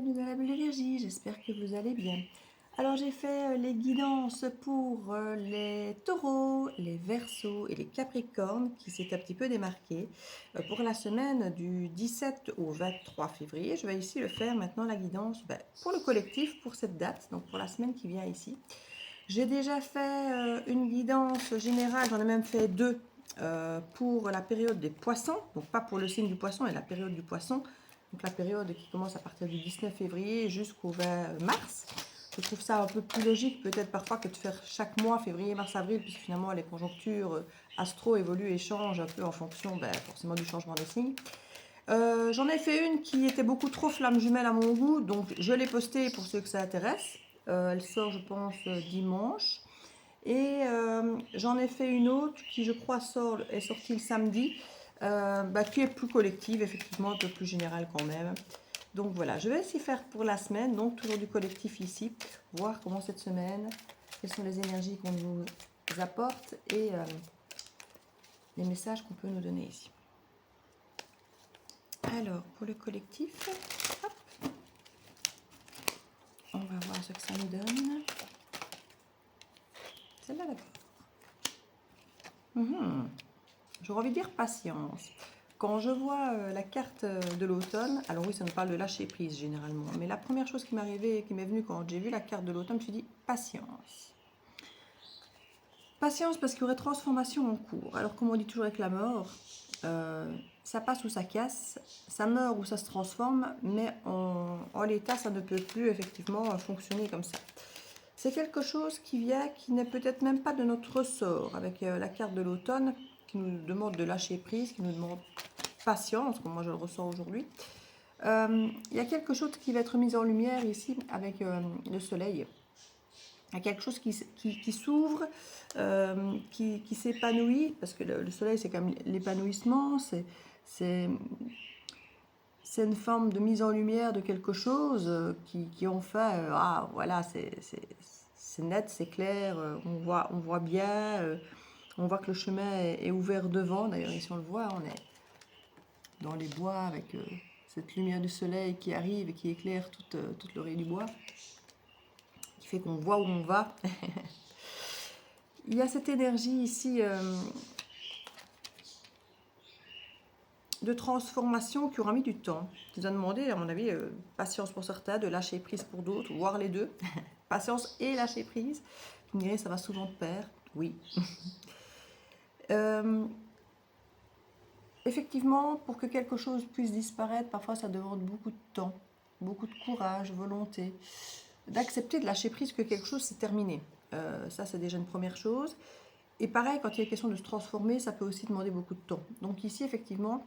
bienvenue dans la bulle d'énergie, j'espère que vous allez bien. Alors j'ai fait les guidances pour les taureaux, les verseaux et les capricornes qui s'est un petit peu démarqué pour la semaine du 17 au 23 février. Je vais ici le faire maintenant la guidance pour le collectif pour cette date, donc pour la semaine qui vient ici. J'ai déjà fait une guidance générale, j'en ai même fait deux pour la période des poissons, donc pas pour le signe du poisson, mais la période du poisson. Donc la période qui commence à partir du 19 février jusqu'au 20 mars. Je trouve ça un peu plus logique peut-être parfois que de faire chaque mois, février, mars, avril, puisque finalement les conjonctures astro évoluent et changent un peu en fonction forcément du changement des signes. J'en ai fait une qui était beaucoup trop flamme jumelle à mon goût, donc je l'ai postée pour ceux que ça intéresse. Elle sort je pense dimanche. Et j'en ai fait une autre qui je crois est sortie le samedi, qui est plus collective, effectivement un peu plus générale quand même. Donc voilà, je vais essayer faire pour la semaine, donc toujours du collectif ici, voir comment cette semaine, quelles sont les énergies qu'on nous apporte et les messages qu'on peut nous donner ici. Alors, pour le collectif, hop, on va voir ce que ça nous donne. Celle-là d'abord. J'aurais envie de dire patience. Quand je vois la carte de l'automne, alors oui, ça nous parle de lâcher prise généralement, mais la première chose qui m'est arrivée, qui m'est venue quand j'ai vu la carte de l'automne, je me suis dit patience. Patience parce qu'il y aurait transformation en cours. Alors comme on dit toujours avec la mort, ça passe ou ça casse, ça meurt ou ça se transforme, mais en l'état, ça ne peut plus effectivement fonctionner comme ça. C'est quelque chose qui vient, qui n'est peut-être même pas de notre ressort, avec la carte de l'automne, qui nous demande de lâcher prise, qui nous demande patience, comme moi je le ressens aujourd'hui. Il y a quelque chose qui va être mis en lumière ici avec le soleil. Il y a quelque chose qui s'ouvre, qui s'épanouit, parce que le soleil c'est comme l'épanouissement, c'est une forme de mise en lumière de quelque chose qui en fait, voilà, c'est net, c'est clair, on voit bien, on voit que le chemin est ouvert devant. D'ailleurs ici on le voit, on est dans les bois avec cette lumière du soleil qui arrive et qui éclaire toute l'oreille du bois, qui fait qu'on voit où on va. Il y a cette énergie ici de transformation qui aura mis du temps, qui nous a demandé, à mon avis, patience pour certains, de lâcher prise pour d'autres, voire les deux. Patience et lâcher prise. Vous me direz, ça va souvent de pair. Oui. Effectivement, pour que quelque chose puisse disparaître, parfois ça demande beaucoup de temps, beaucoup de courage, volonté, d'accepter de lâcher prise que quelque chose s'est terminé. Ça, c'est déjà une première chose. Et pareil, quand il y a question de se transformer, ça peut aussi demander beaucoup de temps. Donc ici, effectivement,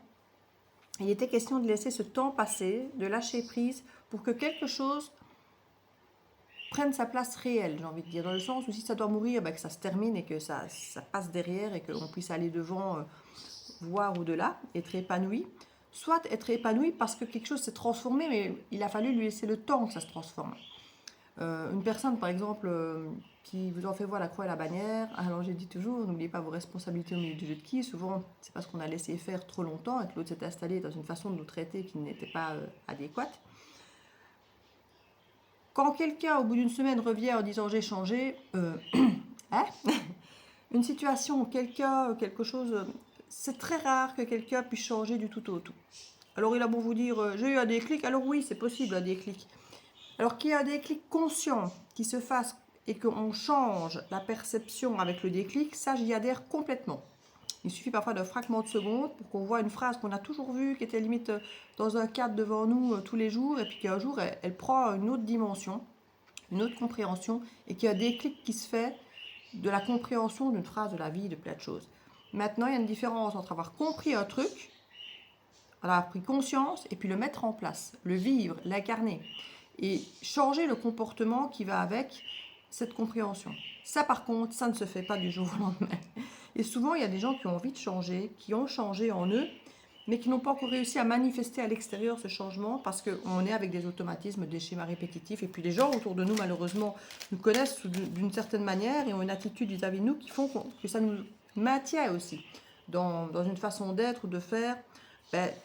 il était question de laisser ce temps passer, de lâcher prise pour que quelque chose prenne sa place réelle, j'ai envie de dire, dans le sens où si ça doit mourir, que ça se termine et que ça passe derrière et qu'on puisse aller devant, voir au-delà, être épanoui. Soit être épanoui parce que quelque chose s'est transformé, mais il a fallu lui laisser le temps que ça se transforme. Une personne, par exemple, qui vous en fait voir la croix et la bannière, alors j'ai dit toujours, n'oubliez pas vos responsabilités au milieu du jeu de qui. Souvent, c'est parce qu'on a laissé faire trop longtemps et que l'autre s'est installé dans une façon de nous traiter qui n'était pas adéquate. Quand quelqu'un, au bout d'une semaine, revient en disant j'ai changé, hein une situation, quelqu'un, quelque chose, c'est très rare que quelqu'un puisse changer du tout au tout. Alors il a beau vous dire j'ai eu un déclic, alors oui, c'est possible un déclic. Alors qu'il y ait un déclic conscient qui se fasse et qu'on change la perception avec le déclic, ça j'y adhère complètement. Il suffit parfois d'un fragment de seconde pour qu'on voit une phrase qu'on a toujours vue, qui était limite dans un cadre devant nous tous les jours, et puis qu'un jour elle prend une autre dimension, une autre compréhension, et qu'il y a un déclic qui se fait de la compréhension d'une phrase, de la vie, de plein de choses. Maintenant, il y a une différence entre avoir compris un truc, avoir pris conscience, et puis le mettre en place, le vivre, l'incarner, et changer le comportement qui va avec cette compréhension. Ça, par contre, ça ne se fait pas du jour au lendemain. Et souvent, il y a des gens qui ont envie de changer, qui ont changé en eux, mais qui n'ont pas encore réussi à manifester à l'extérieur ce changement parce qu'on est avec des automatismes, des schémas répétitifs. Et puis les gens autour de nous, malheureusement, nous connaissent d'une certaine manière et ont une attitude vis-à-vis de nous qui font que ça nous maintient aussi dans une façon d'être ou de faire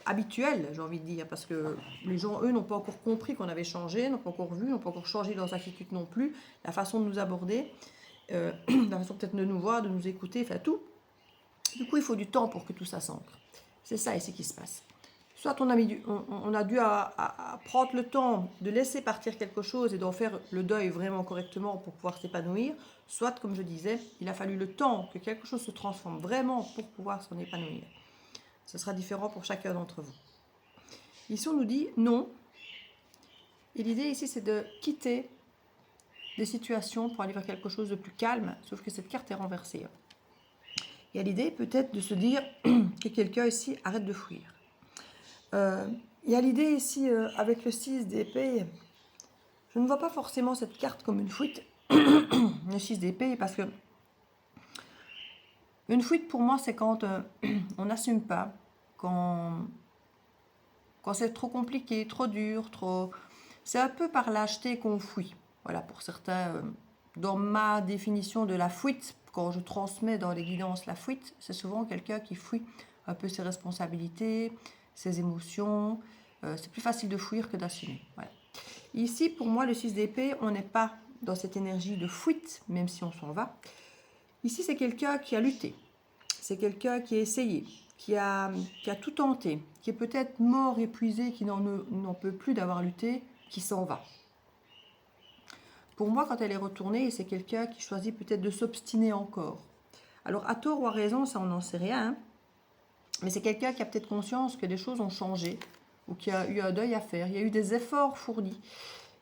habituel, j'ai envie de dire, parce que les gens, eux, n'ont pas encore compris qu'on avait changé, n'ont pas encore vu, n'ont pas encore changé leurs attitudes non plus, la façon de nous aborder, la façon peut-être de nous voir, de nous écouter, enfin tout. Du coup, il faut du temps pour que tout ça s'ancre. C'est ça ici qui se passe. Soit on a dû à prendre le temps de laisser partir quelque chose et d'en faire le deuil vraiment correctement pour pouvoir s'épanouir, soit, comme je disais, il a fallu le temps que quelque chose se transforme vraiment pour pouvoir s'en épanouir. Ce sera différent pour chacun d'entre vous. Ici, on nous dit non. Et l'idée ici, c'est de quitter des situations pour aller vers quelque chose de plus calme, sauf que cette carte est renversée. Il y a l'idée peut-être de se dire que quelqu'un ici arrête de fuir. Il y a l'idée ici, avec le 6 d'épée, je ne vois pas forcément cette carte comme une fuite, le 6 d'épée, parce que une fuite pour moi, c'est quand on n'assume pas, quand c'est trop compliqué, trop dur, trop... C'est un peu par lâcheté qu'on fuit. Voilà, pour certains, dans ma définition de la fuite, quand je transmets dans les guidances la fuite, c'est souvent quelqu'un qui fuit un peu ses responsabilités, ses émotions. C'est plus facile de fuir que d'assumer. Voilà. Ici, pour moi, le 6 d'épée, on n'est pas dans cette énergie de fuite, même si on s'en va. Ici, c'est quelqu'un qui a lutté. C'est quelqu'un qui a essayé, qui a tout tenté, qui est peut-être mort, épuisé, qui n'en peut plus d'avoir lutté, qui s'en va. Pour moi, quand elle est retournée, c'est quelqu'un qui choisit peut-être de s'obstiner encore. Alors, à tort ou à raison, ça on n'en sait rien, hein, mais c'est quelqu'un qui a peut-être conscience que les choses ont changé, ou qui a eu un deuil à faire, il y a eu des efforts fournis,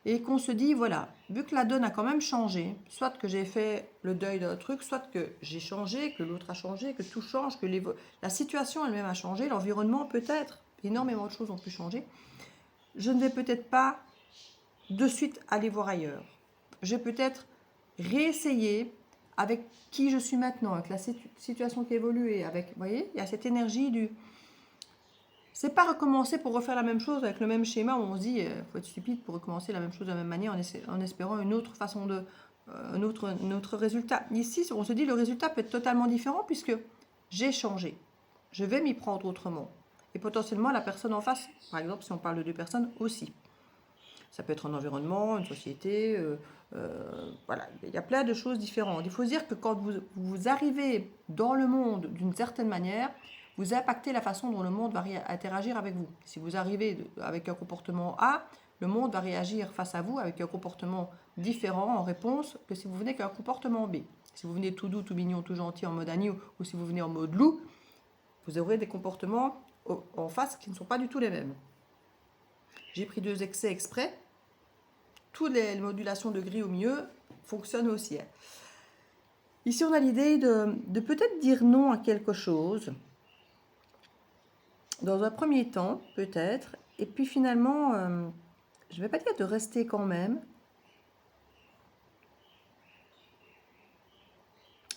et qu'on se dit, voilà, vu que la donne a quand même changé, soit que j'ai fait le deuil d'un truc, soit que j'ai changé, que l'autre a changé, que tout change, que la situation elle-même a changé, l'environnement peut-être, énormément de choses ont pu changer, je ne vais peut-être pas de suite aller voir ailleurs. Je vais peut-être réessayer avec qui je suis maintenant, avec la situation qui évolue, avec, vous voyez, il y a cette énergie du... C'est pas recommencer pour refaire la même chose avec le même schéma où on se dit, faut être stupide pour recommencer la même chose de la même manière en espérant une autre façon de... un autre résultat. Ici, on se dit, le résultat peut être totalement différent puisque j'ai changé. Je vais m'y prendre autrement. Et potentiellement, la personne en face, par exemple, si on parle de deux personnes, aussi. Ça peut être un environnement, une société, voilà, il y a plein de choses différentes. Il faut se dire que quand vous arrivez dans le monde d'une certaine manière, vous impactez la façon dont le monde va interagir avec vous. Si vous arrivez avec un comportement A, le monde va réagir face à vous avec un comportement différent en réponse que si vous venez qu'un comportement B. Si vous venez tout doux, tout mignon, tout gentil en mode agneau ou si vous venez en mode loup, vous aurez des comportements en face qui ne sont pas du tout les mêmes. J'ai pris 2 excès exprès. Toutes les modulations de gris au milieu fonctionnent aussi. Ici, on a l'idée de peut-être dire non à quelque chose. Dans un premier temps, peut-être. Et puis finalement, je ne vais pas dire de rester quand même.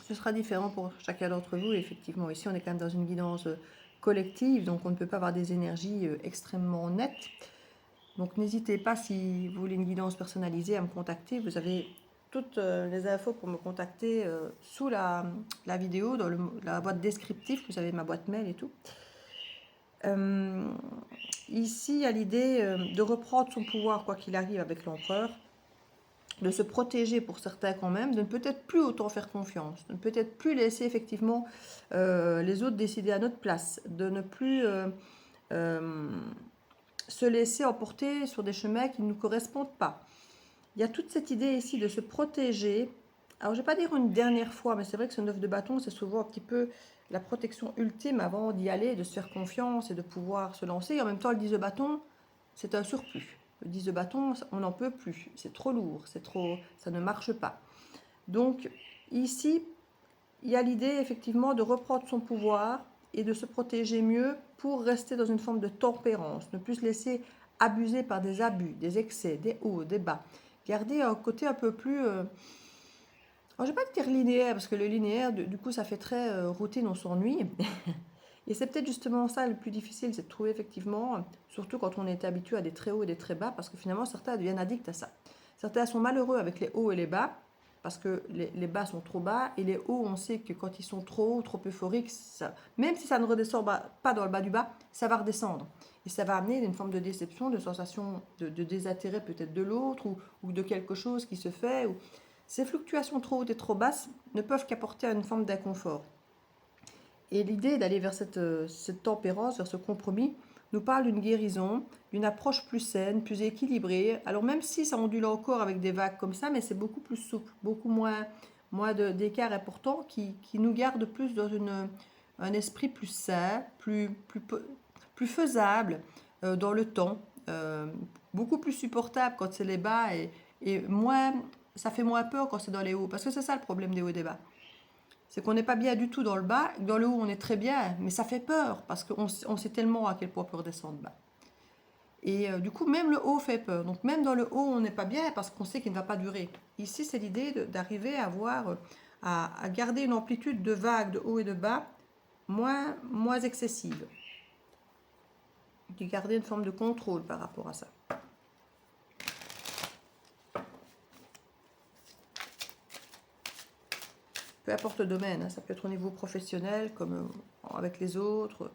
Ce sera différent pour chacun d'entre vous. Effectivement, ici, on est quand même dans une guidance collective. Donc, on ne peut pas avoir des énergies extrêmement nettes. Donc n'hésitez pas, si vous voulez une guidance personnalisée, à me contacter. Vous avez toutes les infos pour me contacter sous la vidéo, dans la boîte descriptive. Vous avez ma boîte mail et tout. Ici, il y a l'idée de reprendre son pouvoir, quoi qu'il arrive, avec l'empereur. De se protéger pour certains quand même, de ne peut-être plus autant faire confiance, de ne peut-être plus laisser effectivement les autres décider à notre place, de ne plus... se laisser emporter sur des chemins qui ne nous correspondent pas. Il y a toute cette idée ici de se protéger. Alors, je ne vais pas dire une dernière fois, mais c'est vrai que ce 9 de bâton, c'est souvent un petit peu la protection ultime avant d'y aller, de se faire confiance et de pouvoir se lancer. Et en même temps, le 10 de bâton, c'est un surplus. Le 10 de bâton, on n'en peut plus. C'est trop lourd, ça ne marche pas. Donc, ici, il y a l'idée effectivement de reprendre son pouvoir et de se protéger mieux pour rester dans une forme de tempérance, ne plus se laisser abuser par des abus, des excès, des hauts, des bas. Garder un côté un peu plus, alors je ne vais pas dire linéaire, parce que le linéaire, du coup, ça fait très routine, on s'ennuie. Et c'est peut-être justement ça le plus difficile, c'est de trouver effectivement, surtout quand on est habitué à des très hauts et des très bas, parce que finalement, certains deviennent addicts à ça. Certains sont malheureux avec les hauts et les bas, parce que les bas sont trop bas, et les hauts, on sait que quand ils sont trop hauts, trop euphoriques, même si ça ne redescend pas dans le bas du bas, ça va redescendre. Et ça va amener une forme de déception, de sensation de désintérêt peut-être de l'autre, ou de quelque chose qui se fait. Ces fluctuations trop hautes et trop basses ne peuvent qu'apporter une forme d'inconfort. Et l'idée d'aller vers cette tempérance, vers ce compromis, nous parle d'une guérison, d'une approche plus saine, plus équilibrée. Alors même si ça ondule encore avec des vagues comme ça, mais c'est beaucoup plus souple, beaucoup moins d'écart important qui nous garde plus dans un esprit plus sain, plus faisable dans le temps, beaucoup plus supportable quand c'est les bas, et moins, ça fait moins peur quand c'est dans les hauts. Parce que c'est ça le problème des hauts et des bas. C'est qu'on n'est pas bien du tout dans le bas, dans le haut on est très bien, mais ça fait peur parce qu'on sait tellement à quel point on peut redescendre bas. Et du coup, même le haut fait peur. Donc même dans le haut, on n'est pas bien parce qu'on sait qu'il ne va pas durer. Ici, c'est l'idée d'arriver à avoir, à garder une amplitude de vagues de haut et de bas moins excessive. De garder une forme de contrôle par rapport à ça. Peu importe le domaine, hein, ça peut être au niveau professionnel, comme avec les autres.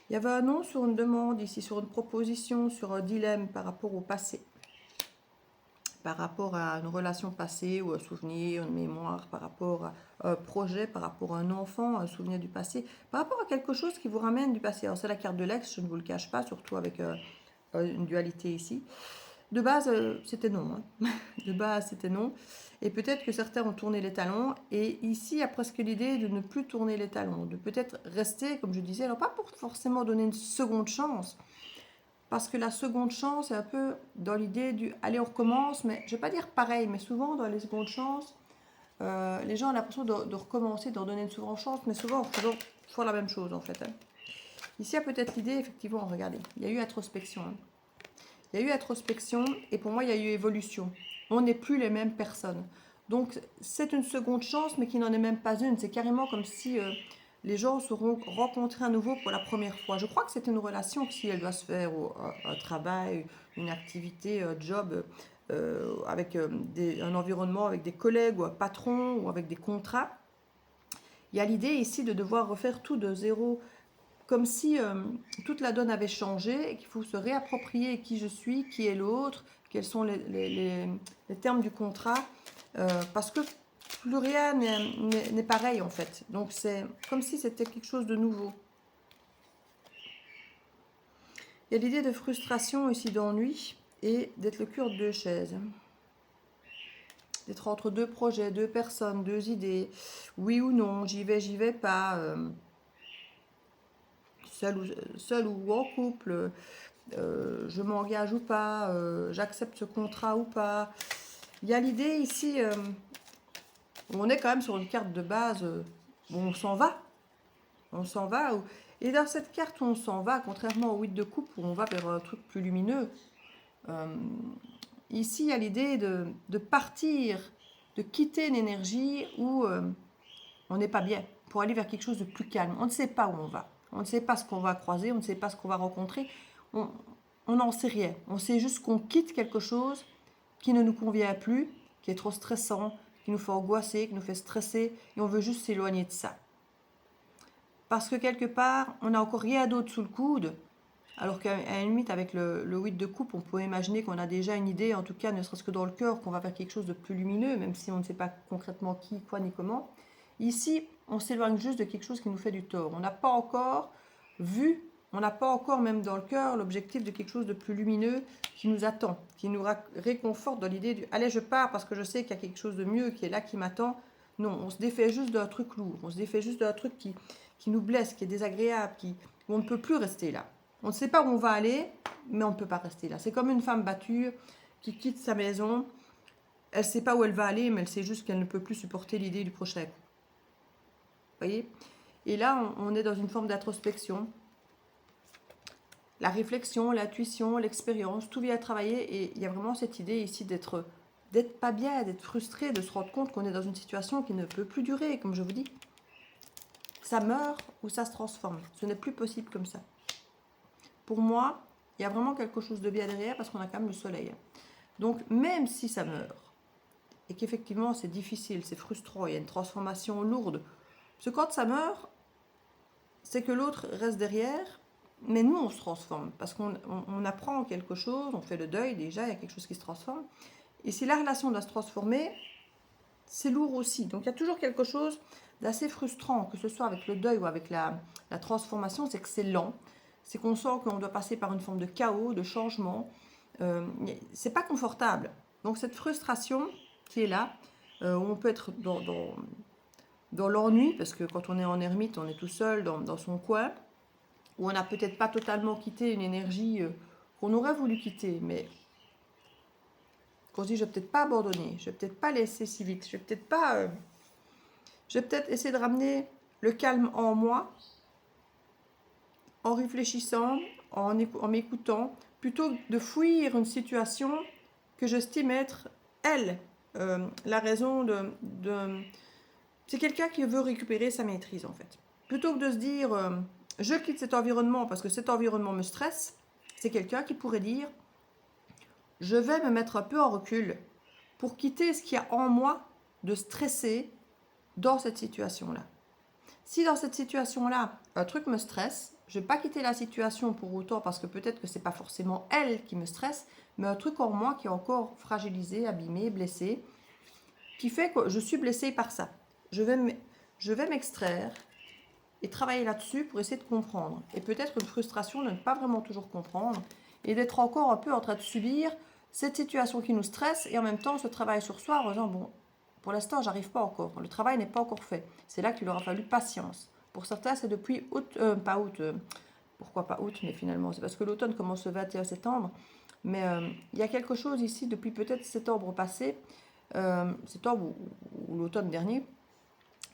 Il y avait un non sur une demande ici, sur une proposition, sur un dilemme par rapport au passé. Par rapport à une relation passée, ou un souvenir, une mémoire, par rapport à un projet, par rapport à un enfant, un souvenir du passé, par rapport à quelque chose qui vous ramène du passé. Alors c'est la carte de l'ex, je ne vous le cache pas, surtout avec une dualité ici. De base, c'était non. Hein. De base, c'était non. Et peut-être que certains ont tourné les talons. Et ici, il y a presque l'idée de ne plus tourner les talons. De peut-être rester, comme je disais, alors pas pour forcément donner une seconde chance. Parce que la seconde chance est un peu dans l'idée du « allez, on recommence ». Mais je ne vais pas dire pareil, mais souvent dans les secondes chances, les gens ont l'impression de recommencer, de redonner une seconde chance. Mais souvent, on fait toujours la même chose en fait. Hein. Ici, il y a peut-être l'idée, effectivement, regardez, il y a eu introspection. Hein. Il y a eu introspection et pour moi, il y a eu évolution. On n'est plus les mêmes personnes. Donc, c'est une seconde chance, mais qui n'en est même pas une. C'est carrément comme si les gens seront rencontrés à nouveau pour la première fois. Je crois que c'est une relation qui, si elle doit se faire, ou un travail, une activité, un job, avec un environnement, avec des collègues, ou un patron, ou avec des contrats. Il y a l'idée ici de devoir refaire tout de zéro, comme si toute la donne avait changé et qu'il faut se réapproprier qui je suis, qui est l'autre, quels sont les termes du contrat, parce que plus rien n'est pareil en fait. Donc c'est comme si c'était quelque chose de nouveau. Il y a l'idée de frustration ici, d'ennui, et d'être le cul de deux chaises. D'être entre deux projets, deux personnes, deux idées, oui ou non, j'y vais pas, seul ou en couple, je m'engage ou pas, j'accepte ce contrat ou pas. Il y a l'idée ici, où on est quand même sur une carte de base, où on s'en va. On s'en va. Et dans cette carte où on s'en va, contrairement au 8 de coupe, où on va vers un truc plus lumineux, ici, il y a l'idée de partir, de quitter une énergie où on n'est pas bien, pour aller vers quelque chose de plus calme. On ne sait pas où on va. On ne sait pas ce qu'on va croiser, on ne sait pas ce qu'on va rencontrer. On n'en sait rien. On sait juste qu'on quitte quelque chose qui ne nous convient plus, qui est trop stressant, qui nous fait angoisser, qui nous fait stresser, et on veut juste s'éloigner de ça. Parce que quelque part, on n'a encore rien d'autre sous le coude, alors qu'à la limite, avec le 8 de coupe, on peut imaginer qu'on a déjà une idée, en tout cas, ne serait-ce que dans le cœur, qu'on va faire quelque chose de plus lumineux, même si on ne sait pas concrètement qui, quoi, ni comment. Ici, on s'éloigne juste de quelque chose qui nous fait du tort. On n'a pas encore vu, on n'a pas encore, même dans le cœur, l'objectif de quelque chose de plus lumineux qui nous attend, qui nous réconforte dans l'idée du « allez, je pars parce que je sais qu'il y a quelque chose de mieux qui est là, qui m'attend ». Non, on se défait juste d'un truc lourd, on se défait juste d'un truc qui nous blesse, qui est désagréable, où on ne peut plus rester là. On ne sait pas où on va aller, mais on ne peut pas rester là. C'est comme une femme battue qui quitte sa maison. Elle ne sait pas où elle va aller, mais elle sait juste qu'elle ne peut plus supporter l'idée du prochain coup. Vous voyez? Et là, on est dans une forme d'introspection. La réflexion, l'intuition, l'expérience, tout vient travailler. Et il y a vraiment cette idée ici d'être pas bien, d'être frustré, de se rendre compte qu'on est dans une situation qui ne peut plus durer, comme je vous dis. Ça meurt ou ça se transforme. Ce n'est plus possible comme ça. Pour moi, il y a vraiment quelque chose de bien derrière parce qu'on a quand même le soleil. Donc, même si ça meurt, et qu'effectivement c'est difficile, c'est frustrant, il y a une transformation lourde. Parce que quand ça meurt, c'est que l'autre reste derrière, mais nous on se transforme, parce qu'on apprend quelque chose, on fait le deuil déjà, il y a quelque chose qui se transforme. Et si la relation doit se transformer, c'est lourd aussi. Donc il y a toujours quelque chose d'assez frustrant, que ce soit avec le deuil ou avec la transformation, c'est que c'est lent, c'est qu'on sent qu'on doit passer par une forme de chaos, de changement. C'est pas confortable. Donc cette frustration qui est là, où on peut être dans l'ennui, parce que quand on est en ermite, on est tout seul dans son coin, où on n'a peut-être pas totalement quitté une énergie qu'on aurait voulu quitter, mais qu'on se dit je vais peut-être pas abandonner, je vais peut-être pas laisser si vite, je vais peut-être essayer de ramener le calme en moi, en réfléchissant, en m'écoutant, plutôt que de fuir une situation que j'estime être, elle, la raison de... C'est quelqu'un qui veut récupérer sa maîtrise, en fait. Plutôt que de se dire, je quitte cet environnement parce que cet environnement me stresse, c'est quelqu'un qui pourrait dire, je vais me mettre un peu en recul pour quitter ce qu'il y a en moi de stressé dans cette situation-là. Si dans cette situation-là, un truc me stresse, je ne vais pas quitter la situation pour autant parce que peut-être que ce n'est pas forcément elle qui me stresse, mais un truc en moi qui est encore fragilisé, abîmé, blessé, qui fait que je suis blessée par ça. Je vais m'extraire et travailler là-dessus pour essayer de comprendre. Et peut-être une frustration de ne pas vraiment toujours comprendre et d'être encore un peu en train de subir cette situation qui nous stresse et en même temps ce travail sur soi en disant, bon, pour l'instant, j'arrive pas encore. Le travail n'est pas encore fait. C'est là qu'il aura fallu patience. Pour certains, c'est depuis août, pas août, pourquoi pas août, mais finalement, c'est parce que l'automne commence le 21 septembre. Mais il y a quelque chose ici depuis peut-être septembre passé, septembre ou l'automne dernier,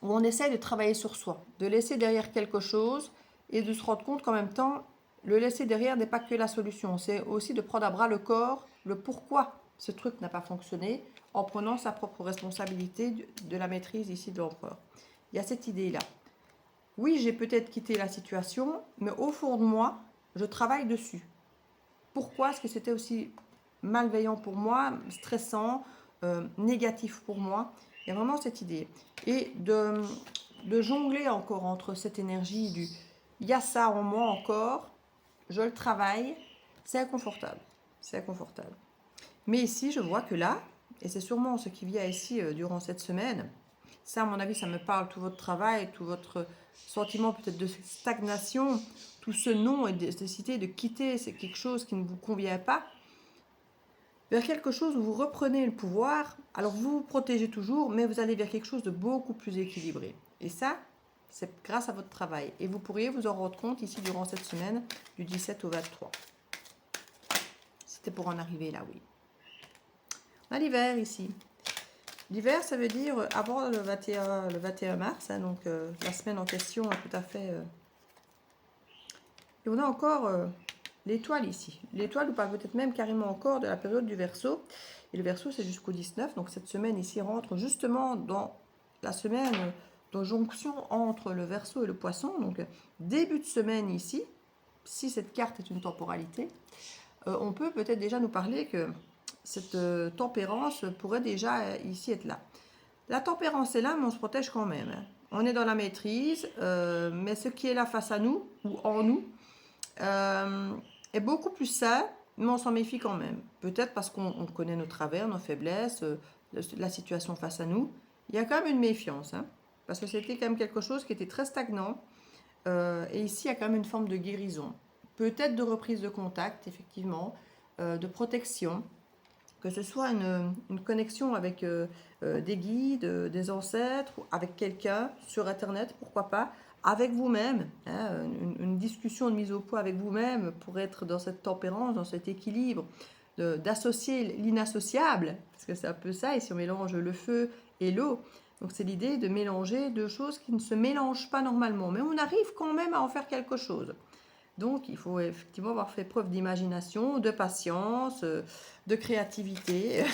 où on essaye de travailler sur soi, de laisser derrière quelque chose et de se rendre compte qu'en même temps, le laisser derrière n'est pas que la solution. C'est aussi de prendre à bras le corps le pourquoi ce truc n'a pas fonctionné en prenant sa propre responsabilité de la maîtrise ici de l'empereur. Il y a cette idée-là. Oui, j'ai peut-être quitté la situation, mais au fond de moi, je travaille dessus. Pourquoi est-ce que c'était aussi malveillant pour moi, stressant, négatif pour moi? Il y a vraiment cette idée. Et de jongler encore entre cette énergie du il y a ça en moi encore, je le travaille, c'est inconfortable. C'est inconfortable. Mais ici, je vois que là, et c'est sûrement ce qui vient ici durant cette semaine, ça, à mon avis, ça me parle, tout votre travail, tout votre sentiment peut-être de stagnation, tout ce non et de nécessité de quitter c'est quelque chose qui ne vous convient pas, vers quelque chose où vous reprenez le pouvoir. Alors vous vous protégez toujours, mais vous allez vers quelque chose de beaucoup plus équilibré. Et ça, c'est grâce à votre travail. Et vous pourriez vous en rendre compte ici durant cette semaine du 17 au 23. C'était pour en arriver là, oui. On a l'hiver ici. L'hiver, ça veut dire avant le 21 mars, hein, donc la semaine en question, tout à fait. Et on a encore l'étoile ici. L'étoile, ou pas peut-être même carrément encore de la période du Verseau. Et le Verseau, c'est jusqu'au 19. Donc cette semaine ici rentre justement dans la semaine de jonction entre le Verseau et le Poisson. Donc début de semaine ici, si cette carte est une temporalité, on peut peut-être déjà nous parler que cette tempérance pourrait déjà ici être là. La tempérance est là, mais on se protège quand même. Hein. On est dans la maîtrise, mais ce qui est là face à nous, ou en nous, est beaucoup plus sain, mais on s'en méfie quand même. Peut-être parce qu'on connaît nos travers, nos faiblesses, la situation face à nous. Il y a quand même une méfiance, hein, parce que c'était quand même quelque chose qui était très stagnant. Et ici, il y a quand même une forme de guérison. Peut-être de reprise de contact, effectivement, de protection, que ce soit une connexion avec des guides, des ancêtres, avec quelqu'un sur Internet, pourquoi pas, avec vous-même, hein, une discussion de mise au point avec vous-même pour être dans cette tempérance, dans cet équilibre, d'associer l'inassociable, parce que c'est un peu ça, ici on mélange le feu et l'eau. Donc c'est l'idée de mélanger deux choses qui ne se mélangent pas normalement, mais on arrive quand même à en faire quelque chose. Donc il faut effectivement avoir fait preuve d'imagination, de patience, de créativité.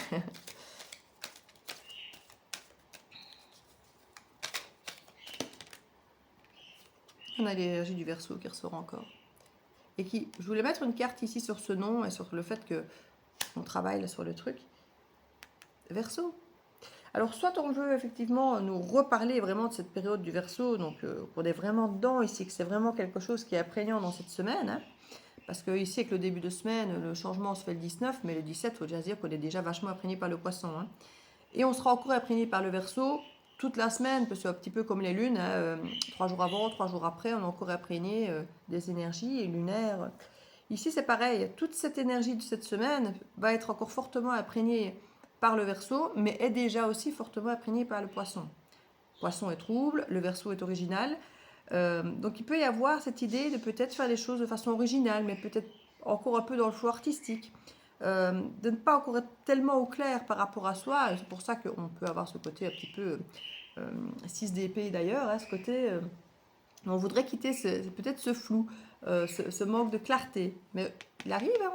On a l'énergie du Verseau qui ressort encore. Et qui, je voulais mettre une carte ici sur ce nom et sur le fait que on travaille là sur le truc. Verseau. Alors, soit on veut effectivement nous reparler vraiment de cette période du Verseau, donc qu'on est vraiment dedans ici, que c'est vraiment quelque chose qui est prégnant dans cette semaine, hein, parce que ici, avec le début de semaine, le changement se fait le 19, mais le 17, il faut déjà dire qu'on est déjà vachement imprégné par le Poisson, hein. Et on sera encore imprégné par le Verseau toute la semaine, parce que c'est un petit peu comme les lunes, hein, 3 jours avant, 3 jours après, on est encore imprégné des énergies lunaires. Ici, c'est pareil, toute cette énergie de cette semaine va être encore fortement imprégnée par le Verseau, mais est déjà aussi fortement imprégnée par le Poisson. Poisson est trouble, le Verseau est original. Donc il peut y avoir cette idée de peut-être faire les choses de façon originale, mais peut-être encore un peu dans le flou artistique. De ne pas encore être tellement au clair par rapport à soi. C'est pour ça qu'on peut avoir ce côté un petit peu 6 d'épée d'ailleurs, hein, ce côté on voudrait quitter peut-être ce flou, ce manque de clarté. Mais il arrive, hein,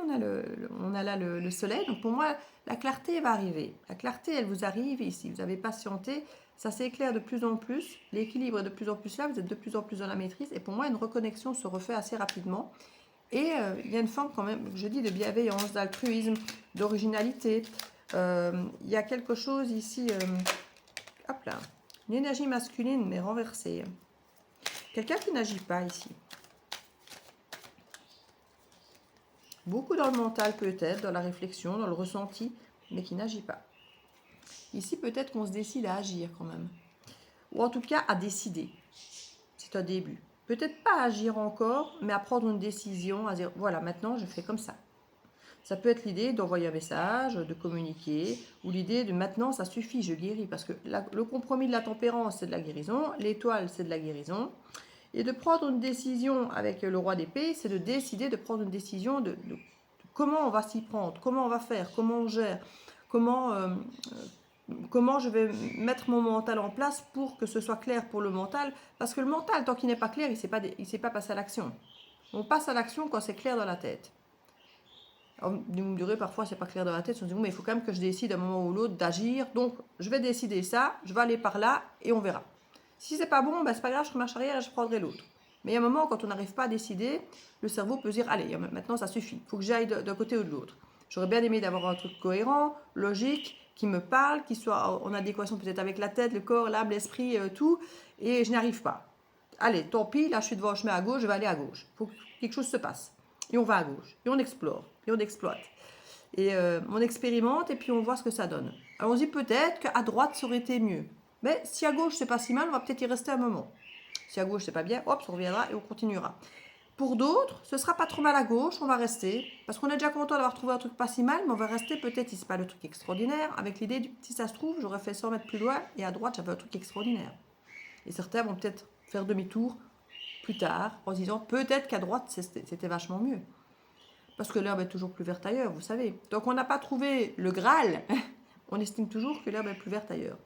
on a là le soleil, donc pour moi, la clarté va arriver. La clarté, elle vous arrive ici. Vous avez patienté, ça s'éclaire de plus en plus, l'équilibre est de plus en plus là, vous êtes de plus en plus dans la maîtrise. Et pour moi, une reconnexion se refait assez rapidement. Et il y a une forme quand même, je dis, de bienveillance, d'altruisme, d'originalité. Il y a quelque chose ici, hop là, une énergie masculine mais renversée. Quelqu'un qui n'agit pas ici. Beaucoup dans le mental peut-être, dans la réflexion, dans le ressenti, mais qui n'agit pas. Ici, peut-être qu'on se décide à agir quand même. Ou en tout cas, à décider. C'est un début. Peut-être pas à agir encore, mais à prendre une décision, à dire, voilà, maintenant, je fais comme ça. Ça peut être l'idée d'envoyer un message, de communiquer, ou l'idée de maintenant, ça suffit, je guéris. Parce que le compromis de la tempérance, c'est de la guérison. L'étoile, c'est de la guérison. Et de prendre une décision avec le roi d'épée, c'est de décider de prendre une décision de comment on va s'y prendre, comment on va faire, comment on gère, comment je vais mettre mon mental en place pour que ce soit clair pour le mental. Parce que le mental, tant qu'il n'est pas clair, il ne sait pas passer à l'action. On passe à l'action quand c'est clair dans la tête. Alors, vous me direz, parfois, c'est pas clair dans la tête. On se dit, mais il faut quand même que je décide à un moment ou l'autre d'agir. Donc, je vais décider ça, je vais aller par là et on verra. Si c'est pas bon, ben c'est pas grave, je marche arrière et je prendrai l'autre. Mais il y a un moment, quand on n'arrive pas à décider, le cerveau peut se dire, allez, maintenant ça suffit, il faut que j'aille d'un côté ou de l'autre. J'aurais bien aimé d'avoir un truc cohérent, logique, qui me parle, qui soit en adéquation peut-être avec la tête, le corps, l'âme, l'esprit, tout, et je n'y arrive pas. Allez, tant pis, là je suis devant un chemin à gauche, je vais aller à gauche. Il faut que quelque chose se passe. Et on va à gauche, et on explore, et on exploite. Et on expérimente, et puis on voit ce que ça donne. Alors on se dit peut-être qu'à droite ça aurait été mieux. Mais si à gauche c'est pas si mal, on va peut-être y rester un moment. Si à gauche c'est pas bien, hop, on reviendra et on continuera. Pour d'autres, ce sera pas trop mal à gauche, on va rester. Parce qu'on est déjà content d'avoir trouvé un truc pas si mal, mais on va rester peut-être, si c'est pas le truc extraordinaire, avec l'idée du si ça se trouve, j'aurais fait 100 mètres plus loin et à droite j'avais un truc extraordinaire. Et certains vont peut-être faire demi-tour plus tard en se disant peut-être qu'à droite c'était vachement mieux. Parce que l'herbe est toujours plus verte ailleurs, vous savez. Donc on n'a pas trouvé le Graal, on estime toujours que l'herbe est plus verte ailleurs.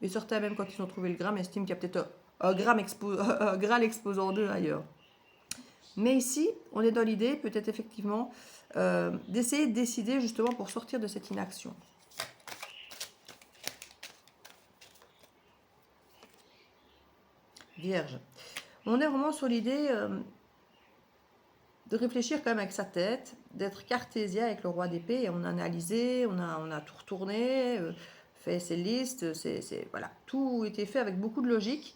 Et certains, même quand ils ont trouvé le Graal, estiment qu'il y a peut-être un Graal exposant d'eux ailleurs. Mais ici, on est dans l'idée, peut-être effectivement, d'essayer de décider justement pour sortir de cette inaction. Vierge. On est vraiment sur l'idée de réfléchir quand même avec sa tête, d'être cartésien avec le roi d'épée, et on a analysé, on a tout retourné, fait ses listes, voilà, tout était fait avec beaucoup de logique.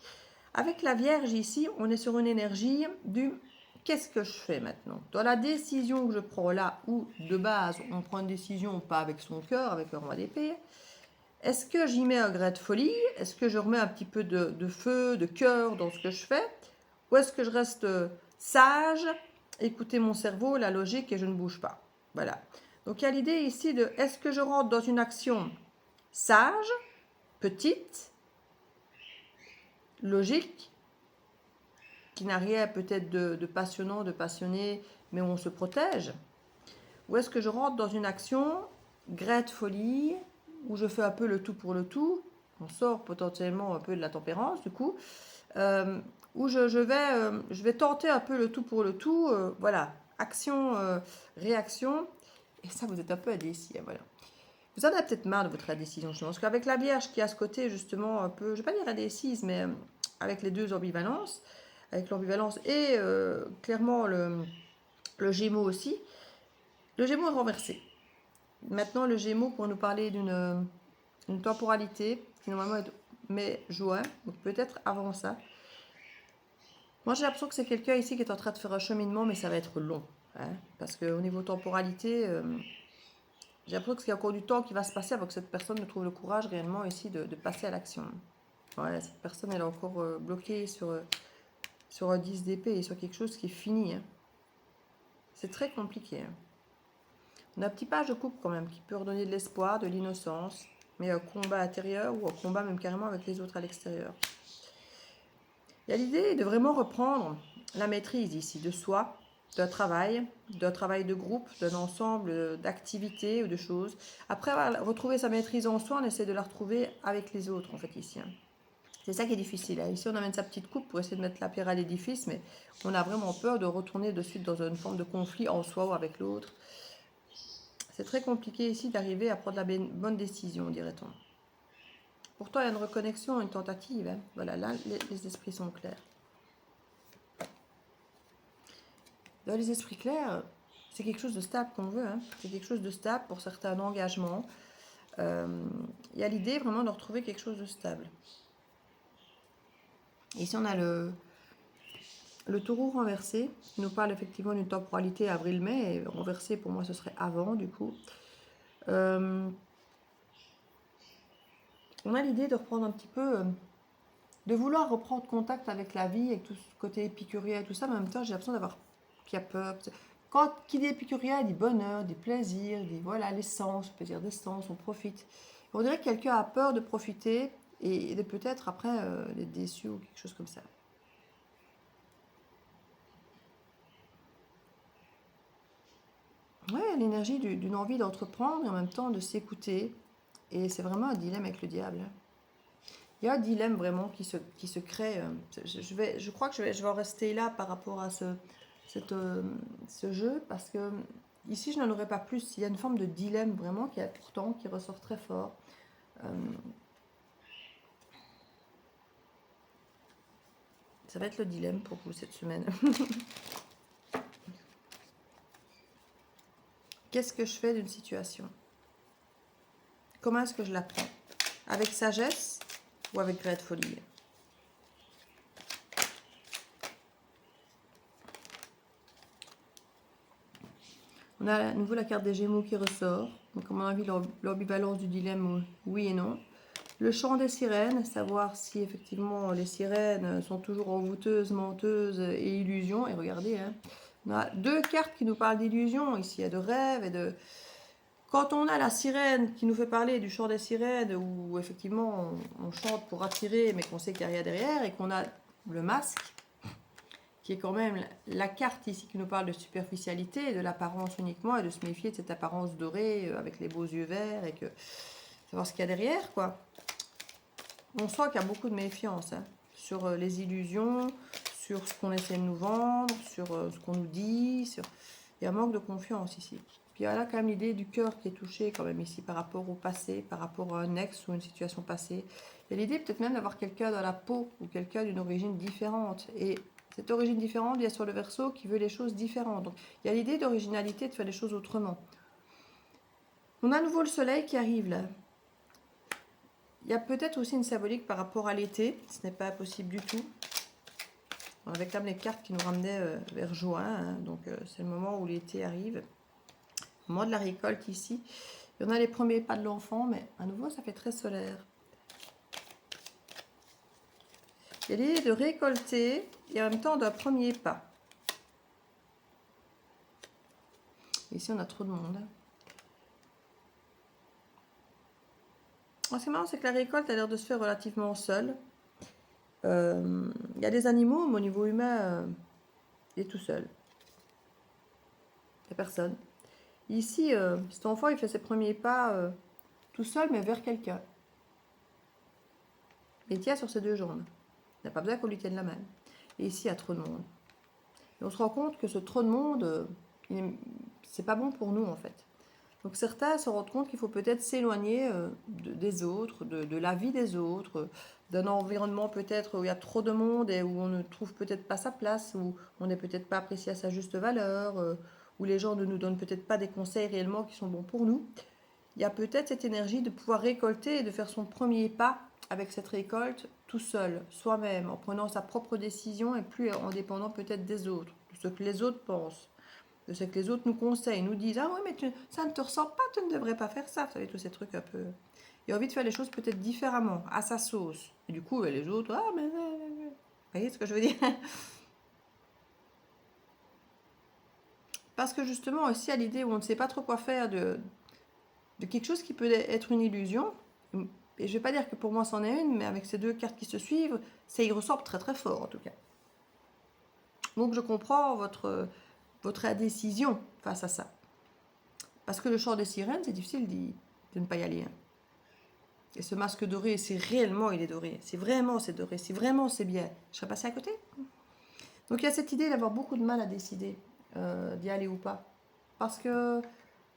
Avec la Vierge ici, on est sur une énergie du qu'est-ce que je fais maintenant? Dans la décision que je prends là, où de base on prend une décision pas avec son cœur, avec le roi d'épée, est-ce que j'y mets un grain de folie? Est-ce que je remets un petit peu de feu, de cœur dans ce que je fais? Ou est-ce que je reste sage, écouter mon cerveau, la logique et je ne bouge pas? Voilà. Donc il y a l'idée ici de est-ce que je rentre dans une action sage, petite, logique, qui n'a rien peut-être de passionnant, de passionné, mais où on se protège? Ou est-ce que je rentre dans une action grain de folie, où je fais un peu le tout pour le tout, on sort potentiellement un peu de la tempérance du coup, où je vais tenter un peu le tout pour le tout, voilà, action, réaction, et ça vous êtes un peu indécis, voilà. Vous en avez peut-être marre de votre indécision, je pense qu'avec la Vierge qui a ce côté justement un peu, je ne vais pas dire indécise, mais avec les deux ambivalences, avec l'ambivalence et clairement le Gémeaux aussi, le Gémeaux est renversé. Maintenant, le Gémeaux, pour nous parler d'une temporalité, qui normalement est mai-juin, donc peut-être avant ça. Moi, j'ai l'impression que c'est quelqu'un ici qui est en train de faire un cheminement, mais ça va être long. Hein, parce qu'au niveau temporalité, j'ai l'impression qu'il y a encore du temps qui va se passer avant que cette personne ne trouve le courage réellement ici de passer à l'action. Ouais, cette personne, elle est encore bloquée sur un 10 d'épée et sur quelque chose qui est fini. Hein. C'est très compliqué. Hein. On a un petit page de coupe quand même qui peut redonner de l'espoir, de l'innocence, mais un combat intérieur ou un combat même carrément avec les autres à l'extérieur. Il y a l'idée de vraiment reprendre la maîtrise ici de soi, d'un travail de groupe, d'un ensemble d'activités ou de choses. Après avoir retrouvé sa maîtrise en soi, on essaie de la retrouver avec les autres en fait ici. Hein. C'est ça qui est difficile. Hein. Ici, on amène sa petite coupe pour essayer de mettre la pierre à l'édifice, mais on a vraiment peur de retourner de suite dans une forme de conflit en soi ou avec l'autre. C'est très compliqué ici d'arriver à prendre la bonne décision, dirait-on. Pourtant, il y a une reconnexion, une tentative. Hein. Voilà, là, les esprits sont clairs. Dans les esprits clairs, c'est quelque chose de stable qu'on veut. Hein. C'est quelque chose de stable pour certains engagements. Il y a l'idée vraiment de retrouver quelque chose de stable. Ici, on a le taureau renversé, qui nous parle effectivement d'une temporalité avril-mai. Et renversé, pour moi, ce serait avant, du coup. On a l'idée de reprendre un petit peu... de vouloir reprendre contact avec la vie, avec tout ce côté épicurien et tout ça, mais en même temps, j'ai l'impression d'avoir qui a peur. Quand qui dit épicurien, il dit bonheur, dit plaisir, il dit voilà, l'essence, plaisir d'essence, on profite. On dirait que quelqu'un a peur de profiter et de peut-être après être déçu ou quelque chose comme ça. Ouais, l'énergie d'une envie d'entreprendre et en même temps de s'écouter. Et c'est vraiment un dilemme avec le diable. Il y a un dilemme vraiment qui se crée. Je crois que je vais en rester là par rapport à ce jeu parce que ici je n'en aurais pas plus. Il y a une forme de dilemme vraiment qui ressort très fort. Ça va être le dilemme pour vous cette semaine. Qu'est-ce que je fais d'une situation? Comment est-ce que je la prends? Avec sagesse ou avec gré de folie? On a à nouveau la carte des Gémeaux qui ressort. Donc, à mon avis, l'ambivalence du dilemme, oui et non. Le chant des sirènes, savoir si effectivement les sirènes sont toujours envoûteuses, menteuses et illusions. Et regardez, hein, on a deux cartes qui nous parlent d'illusions ici, il y a de rêves et de... Quand on a la sirène qui nous fait parler du chant des sirènes, où effectivement on chante pour attirer, mais qu'on sait qu'il n'y a rien derrière, et qu'on a le masque, qui est quand même la carte ici qui nous parle de superficialité, de l'apparence uniquement, et de se méfier de cette apparence dorée avec les beaux yeux verts, et que savoir ce qu'il y a derrière, quoi. On sent qu'il y a beaucoup de méfiance hein, sur les illusions, sur ce qu'on essaie de nous vendre, sur ce qu'on nous dit. Il y a un manque de confiance ici. Puis il y a là quand même l'idée du cœur qui est touché quand même ici par rapport au passé, par rapport à un ex ou une situation passée. Il y a l'idée peut-être même d'avoir quelqu'un dans la peau ou quelqu'un d'une origine différente. Et cette origine différente, il y a sur le Verseau qui veut les choses différentes. Donc il y a l'idée d'originalité, de faire les choses autrement. On a à nouveau le soleil qui arrive là. Il y a peut-être aussi une symbolique par rapport à l'été, ce n'est pas possible du tout. On avait quand même les cartes qui nous ramenaient vers juin, hein, donc c'est le moment où l'été arrive. Au moment de la récolte ici. Il y en a les premiers pas de l'enfant, mais à nouveau ça fait très solaire. Il y a l'idée de récolter et en même temps d'un premier pas. Ici on a trop de monde. Ce qui est marrant, c'est que la récolte a l'air de se faire relativement seule. Il y a des animaux, mais au niveau humain, il est tout seul. Il n'y a personne. Ici, cet enfant, il fait ses premiers pas tout seul, mais vers quelqu'un. Il tient sur ses deux jambes. Il n'a pas besoin qu'on lui tienne la main. Et ici, il y a trop de monde. Et on se rend compte que ce trop de monde, c'est pas bon pour nous, en fait. Donc certains se rendent compte qu'il faut peut-être s'éloigner des autres, de la vie des autres, d'un environnement peut-être où il y a trop de monde et où on ne trouve peut-être pas sa place, où on n'est peut-être pas apprécié à sa juste valeur, où les gens ne nous donnent peut-être pas des conseils réellement qui sont bons pour nous. Il y a peut-être cette énergie de pouvoir récolter et de faire son premier pas avec cette récolte tout seul, soi-même, en prenant sa propre décision et plus en dépendant peut-être des autres, de ce que les autres pensent, de ce que les autres nous conseillent, nous disent ah oui mais ça ne te ressemble pas, tu ne devrais pas faire ça, vous savez tous ces trucs un peu. Il a envie de faire les choses peut-être différemment, à sa sauce. Et du coup les autres ah mais vous voyez ce que je veux dire? Parce que justement aussi à l'idée où on ne sait pas trop quoi faire de quelque chose qui peut être une illusion. Et je ne vais pas dire que pour moi c'en est une, mais avec ces deux cartes qui se suivent, ça y ressort très très fort en tout cas. Donc je comprends votre indécision face à ça. Parce que le chant des sirènes, c'est difficile de ne pas y aller. Hein. Et ce masque doré, c'est réellement il est doré. C'est vraiment c'est doré. C'est vraiment c'est bien. Je serais passée à côté. Donc il y a cette idée d'avoir beaucoup de mal à décider d'y aller ou pas. Parce que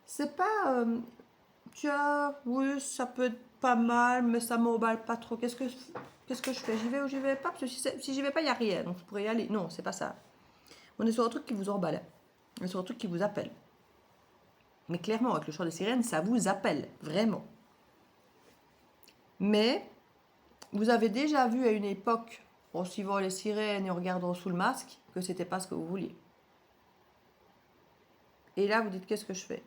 c'est pas tiens, oui, ça peut être pas mal, mais ça m'emballe pas trop. Qu'est-ce que je fais? J'y vais ou j'y vais pas? Parce que si j'y vais pas, il n'y a rien. Donc, je pourrais y aller. Non, c'est pas ça. On est sur un truc qui vous emballe. On est sur un truc qui vous appelle. Mais clairement, avec le chant des sirènes, ça vous appelle. Vraiment. Mais, vous avez déjà vu à une époque, en suivant les sirènes et en regardant sous le masque, que c'était pas ce que vous vouliez. Et là, vous dites, qu'est-ce que je fais?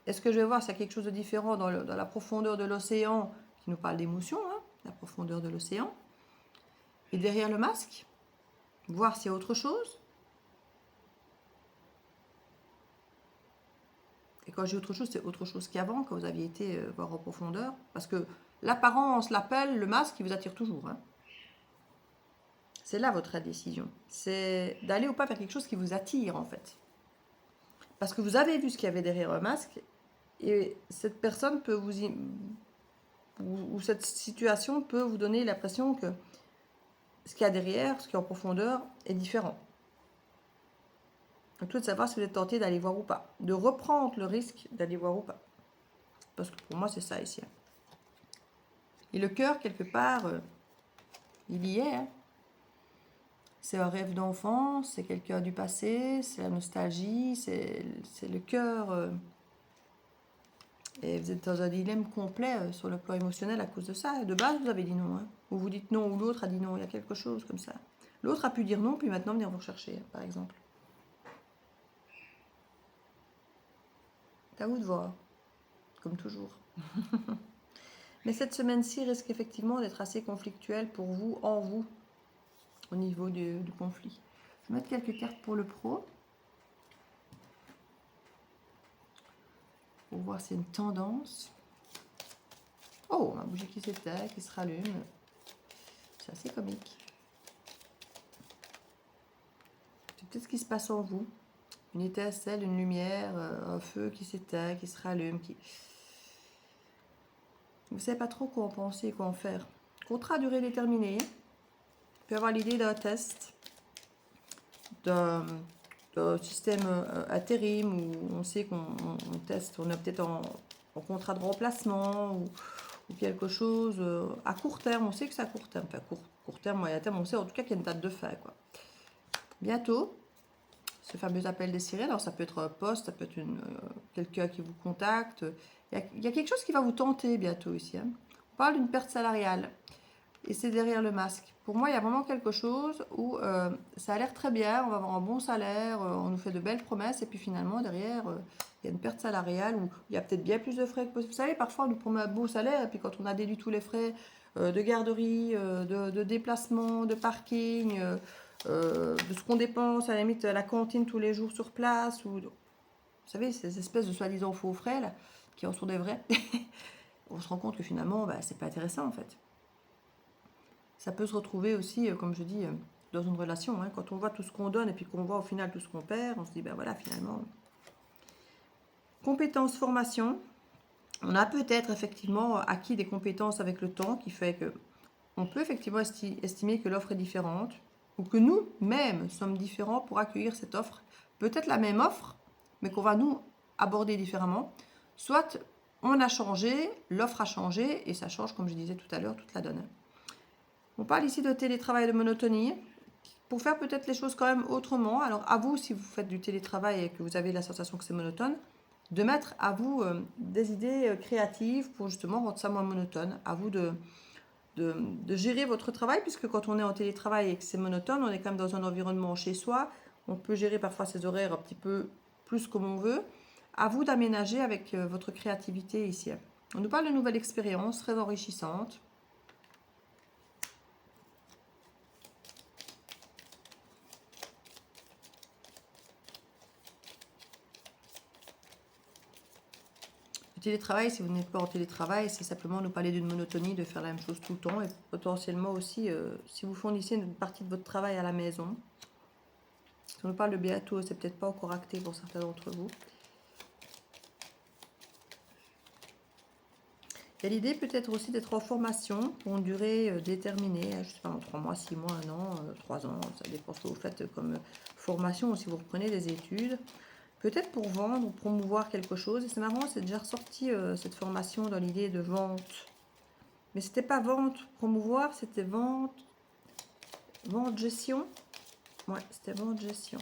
Est-ce que je vais voir s'il y a quelque chose de différent dans la profondeur de l'océan, qui nous parle d'émotion, hein, la profondeur de l'océan, et derrière le masque, voir s'il y a autre chose. Et quand j'ai autre chose, c'est autre chose qu'avant, quand vous aviez été voir en profondeur. Parce que l'apparence, l'appel, le masque, il vous attire toujours. Hein. C'est là votre décision. C'est d'aller ou pas faire quelque chose qui vous attire, en fait. Parce que vous avez vu ce qu'il y avait derrière un masque, et cette personne peut ou cette situation peut vous donner l'impression que ce qu'il y a derrière, ce qui est en profondeur, est différent. Donc, tout de savoir si vous êtes tenté d'aller voir ou pas. De reprendre le risque d'aller voir ou pas. Parce que pour moi, c'est ça ici. Et le cœur, quelque part, il y est. Hein. C'est un rêve d'enfant, c'est quelqu'un du passé, c'est la nostalgie, c'est le cœur. Et vous êtes dans un dilemme complet sur le plan émotionnel à cause de ça. De base, vous avez dit non. Hein. Ou vous dites non, ou l'autre a dit non. Il y a quelque chose comme ça. L'autre a pu dire non, puis maintenant venir vous rechercher, par exemple. C'est à vous de voir, comme toujours. Mais cette semaine-ci risque effectivement d'être assez conflictuelle pour vous, en vous, au niveau du conflit. Je vais mettre quelques cartes pour le pro. Pour voir s'il y a une tendance. Oh, ma bougie qui s'éteint, qui se rallume. C'est assez comique. C'est peut-être ce qui se passe en vous. Une étincelle, une lumière, un feu qui s'éteint, qui se rallume. Vous ne savez pas trop quoi en penser, quoi en faire. Contrat à durée déterminée. Vous pouvez avoir l'idée d'un test, d'un système intérim où on sait qu'on teste, on est peut-être en contrat de remplacement ou quelque chose à court terme. On sait que c'est à court terme. Enfin, court terme, moyen terme, on sait en tout cas qu'il y a une date de fin. Quoi. Bientôt, ce fameux appel des sirènes, alors ça peut être un poste, ça peut être quelqu'un qui vous contacte. Il y a quelque chose qui va vous tenter bientôt ici. Hein. On parle d'une perte salariale. Et c'est derrière le masque. Pour moi, il y a vraiment quelque chose où ça a l'air très bien, on va avoir un bon salaire, on nous fait de belles promesses, et puis finalement, derrière, il y a une perte salariale où il y a peut-être bien plus de frais que possible. Vous savez, parfois, on nous promet un beau salaire, et puis quand on a déduit tous les frais de garderie, de déplacement, de parking, de ce qu'on dépense, à la limite, à la cantine tous les jours sur place, ou, vous savez, ces espèces de soi-disant faux frais, là, qui en sont des vrais, on se rend compte que finalement, bah, c'est pas intéressant, en fait. Ça peut se retrouver aussi, comme je dis, dans une relation. Hein, quand on voit tout ce qu'on donne et puis qu'on voit au final tout ce qu'on perd, on se dit, ben voilà, finalement. Compétences, formation. On a peut-être effectivement acquis des compétences avec le temps qui fait que on peut effectivement estimer que l'offre est différente ou que nous-mêmes sommes différents pour accueillir cette offre. Peut-être la même offre, mais qu'on va nous aborder différemment. Soit on a changé, l'offre a changé et ça change, comme je disais tout à l'heure, toute la donne. On parle ici de télétravail et de monotonie. Pour faire peut-être les choses quand même autrement. Alors à vous, si vous faites du télétravail et que vous avez la sensation que c'est monotone, de mettre à vous des idées créatives pour justement rendre ça moins monotone. À vous de de gérer votre travail, puisque quand on est en télétravail et que c'est monotone, on est quand même dans un environnement chez soi. On peut gérer parfois ses horaires un petit peu plus comme on veut. À vous d'aménager avec votre créativité ici. On nous parle de nouvelles expériences très enrichissantes. Le télétravail, si vous n'êtes pas en télétravail, c'est simplement nous parler d'une monotonie, de faire la même chose tout le temps, et potentiellement aussi, si vous fournissez une partie de votre travail à la maison. Si on nous parle de bientôt, c'est peut-être pas encore acté pour certains d'entre vous. Il y a l'idée peut-être aussi d'être en formation pour une durée déterminée, je ne sais pas, en 3 mois, 6 mois, 1 an, 3 ans, ça dépend ce que vous faites comme formation ou si vous reprenez des études. Peut-être pour vendre ou promouvoir quelque chose. Et c'est marrant, c'est déjà ressorti cette formation dans l'idée de vente. Mais c'était pas vente, promouvoir, c'était vente, vente, gestion. Ouais, c'était vente, gestion.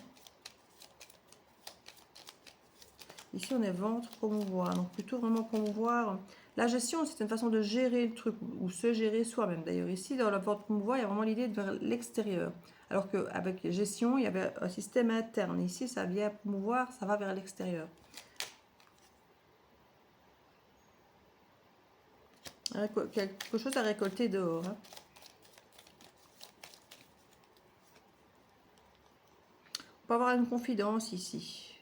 Ici, on est vente, promouvoir. Donc plutôt vraiment promouvoir. La gestion, c'est une façon de gérer le truc ou se gérer soi-même. D'ailleurs, ici, dans la vente promouvoir, il y a vraiment l'idée de vers l'extérieur. Alors qu'avec gestion, il y avait un système interne. Ici, ça vient promouvoir, ça va vers l'extérieur. Quelque chose à récolter dehors. Hein. On peut avoir une confidence ici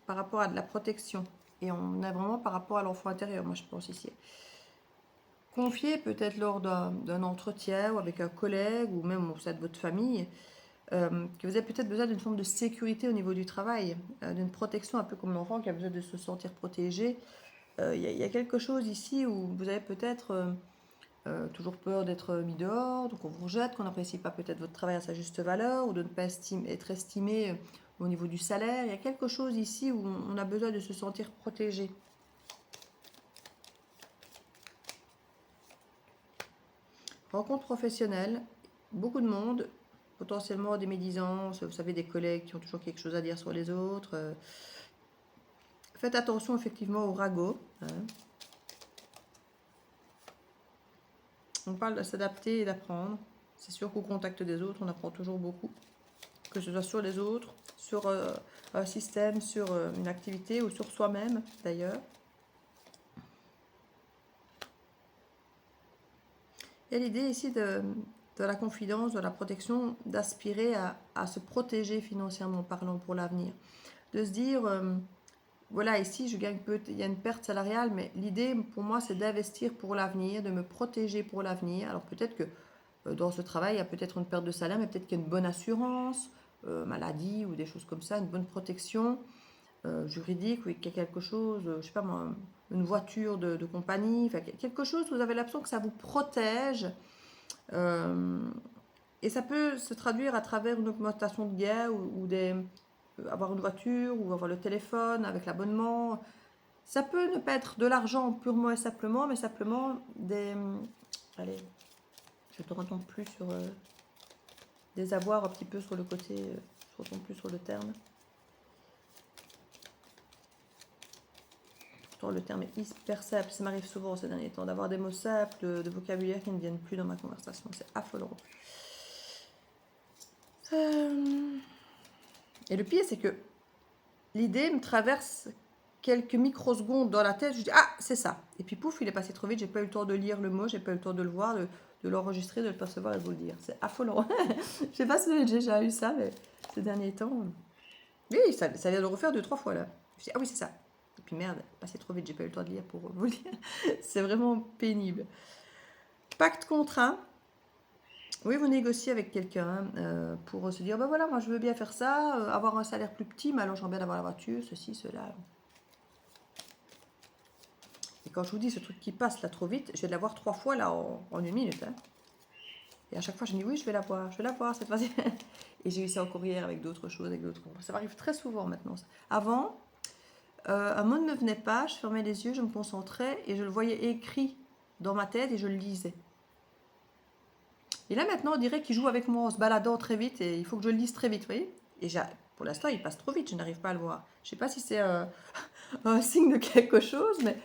par rapport à de la protection. Et on a vraiment par rapport à l'enfant intérieur, moi je pense ici. Confier peut-être lors d'un entretien ou avec un collègue ou même au sein de votre famille que vous avez peut-être besoin d'une forme de sécurité au niveau du travail, d'une protection un peu comme l'enfant qui a besoin de se sentir protégé. Il y a quelque chose ici où vous avez peut-être toujours peur d'être mis dehors, donc on vous rejette, qu'on n'apprécie pas peut-être votre travail à sa juste valeur ou de ne pas être estimé au niveau du salaire. Il y a quelque chose ici où on a besoin de se sentir protégé. Rencontre professionnelle, beaucoup de monde, potentiellement des médisances, vous savez, des collègues qui ont toujours quelque chose à dire sur les autres. Faites attention effectivement au ragot. Hein. On parle de s'adapter et d'apprendre. C'est sûr qu'au contact des autres, on apprend toujours beaucoup. Que ce soit sur les autres, sur un système, sur une activité ou sur soi-même d'ailleurs. Il y a l'idée ici de la confidence, de la protection, d'aspirer à se protéger financièrement parlant pour l'avenir. De se dire, voilà, ici je gagne peu, il y a une perte salariale, mais l'idée pour moi c'est d'investir pour l'avenir, de me protéger pour l'avenir. Alors peut-être que dans ce travail, il y a peut-être une perte de salaire, mais peut-être qu'il y a une bonne assurance, maladie ou des choses comme ça, une bonne protection juridique, oui, qu'il y a quelque chose, je sais pas moi, une voiture de compagnie, enfin, quelque chose, vous avez l'impression que ça vous protège. Et ça peut se traduire à travers une augmentation de gains ou avoir une voiture ou avoir le téléphone avec l'abonnement. Ça peut ne pas être de l'argent purement et simplement, mais simplement des... allez, je ne retombe plus sur des avoirs un petit peu sur le côté, je ne retombe plus sur le terme. Pourtant, le terme est hyper simple, ça m'arrive souvent ces derniers temps, d'avoir des mots simples, de vocabulaire qui ne viennent plus dans ma conversation, c'est affolant. Et le pire, c'est que l'idée me traverse quelques microsecondes dans la tête, je dis ah c'est ça, et puis pouf, il est passé trop vite, j'ai pas eu le temps de lire le mot, j'ai pas eu le temps de le voir, de l'enregistrer, de le percevoir et de vous le dire. C'est affolant. Je sais pas si vous avez déjà eu ça, mais ces derniers temps. Oui, ça vient de le refaire 2-3 fois là. Je dis ah oui, c'est ça. Et puis merde, passé trop vite, j'ai pas eu le temps de lire pour vous le dire. C'est vraiment pénible. Pacte contraint. Oui, vous négociez avec quelqu'un pour se dire, ben voilà, moi je veux bien faire ça, avoir un salaire plus petit, mais alors j'aimerais bien avoir la voiture, ceci, cela. Et quand je vous dis ce truc qui passe là trop vite, je vais l'avoir 3 fois là en 1 minute. Hein. Et à chaque fois, je me dis oui, je vais l'avoir cette fois-ci. Et j'ai eu ça encore hier avec d'autres choses, avec d'autres. Ça m'arrive très souvent maintenant. Avant, un mot ne me venait pas, je fermais les yeux, je me concentrais et je le voyais écrit dans ma tête et je le lisais. Et là maintenant, on dirait qu'il joue avec moi en se baladant très vite et il faut que je le lise très vite, vous voyez. Et pour l'instant, il passe trop vite, je n'arrive pas à le voir. Je ne sais pas si c'est un signe de quelque chose, mais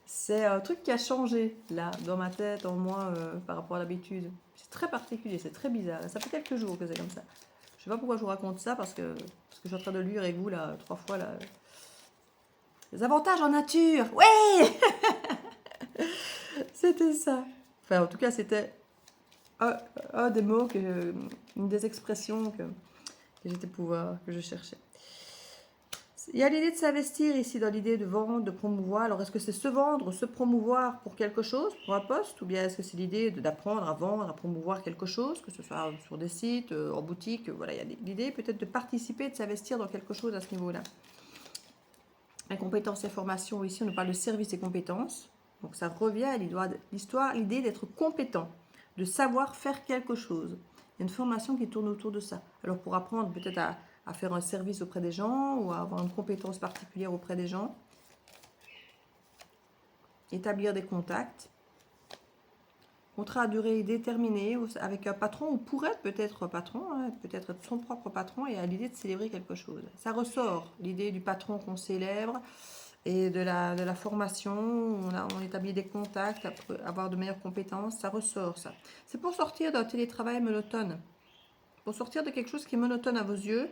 C'est un truc qui a changé, là, dans ma tête, en moi, par rapport à l'habitude. C'est très particulier, c'est très bizarre. Ça fait quelques jours que c'est comme ça. Je sais pas pourquoi je vous raconte ça, parce que je suis en train de lire avec vous, là, 3 fois, là. Les avantages en nature. Oui. C'était ça. Enfin, en tout cas, c'était un, un des mots, une des expressions que j'étais pouvoir, que je cherchais. Il y a l'idée de s'investir ici dans l'idée de vendre, de promouvoir. Alors, est-ce que c'est se vendre, se promouvoir pour quelque chose, pour un poste, ou bien est-ce que c'est l'idée d'apprendre à vendre, à promouvoir quelque chose, que ce soit sur des sites, en boutique, voilà, il y a l'idée peut-être de participer, de s'investir dans quelque chose à ce niveau-là. La compétence et formation, ici, on nous parle de service et compétences. Donc, ça revient à l'histoire, l'idée d'être compétent, de savoir faire quelque chose. Il y a une formation qui tourne autour de ça. Alors, pour apprendre peut-être à faire un service auprès des gens ou à avoir une compétence particulière auprès des gens, établir des contacts, contrat à durée déterminée avec un patron ou pour être peut-être patron, hein, peut-être être son propre patron et à l'idée de célébrer quelque chose. Ça ressort, l'idée du patron qu'on célèbre et de la formation, on établit des contacts, avoir de meilleures compétences, ça ressort ça. C'est pour sortir d'un télétravail monotone, pour sortir de quelque chose qui est monotone à vos yeux,